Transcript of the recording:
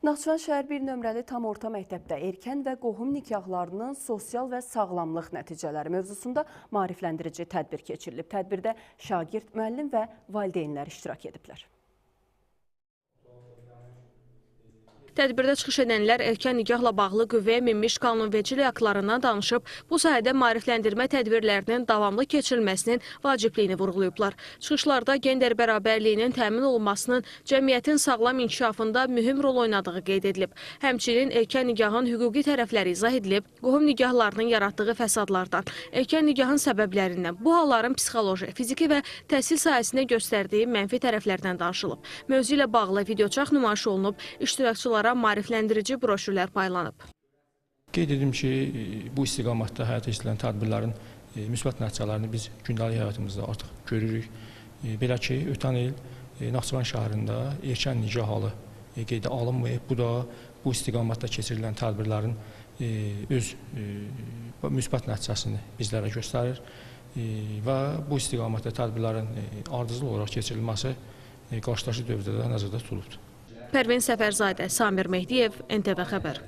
Naxçıvan şəhər 1 nömrəli tam orta məktəbdə erkən və qohum nikahlarının sosial və sağlamlıq nəticələri mövzusunda maarifləndirici tədbir keçirilib. Tədbirdə şagird, müəllim və valideynlər iştirak ediblər. Tədbirdə çıxış edənlər erkən nikahla bağlı qüvvəyə minmiş qanunvericilik aktlarından danışıb, bu sahədə maarifləndirmə tədbirlərinin davamlı keçirilməsinin vacibliyini vurğulayıblar. Çıxışlarda gender bərabərliyinin təmin olunmasının cəmiyyətin sağlam inkişafında mühüm rol oynadığı qeyd edilib. Həmçinin erkən nikahın hüquqi tərəfləri izah edilib, qohum nikahlarının yaratdığı fəsadlardan, erkən nikahın səbəblərindən, bu halların psixoloji, fiziki və təhsil sahəsində göstərdiyi mənfi tərəflərdən danışılıb. Mövzu ilə bağlı videoçarx nümayiş olunub, iştirakçılara maarifləndirici broşürlər paylanıb. Qeyd edim ki, bu istiqamətdə həyata keçirilən tədbirlərin müsbət nəticələrini biz gündəlik həyatımızda artıq görürük. Belə ki, ötən il Naxçıvan şəhərində erkən nikah halı qeydə alınmayıb. Bu da bu istiqamətdə keçirilən tədbirlərin öz müsbət nəticəsini bizlərə göstərir və bu istiqamətdə tədbirlərin ardıcıl olaraq keçirilməsi qarşıdakı dövrdə də nəzərdə tutulubdur. Pərvin Səfərzadə, Samir Mehdiyev, NTV Xəbər.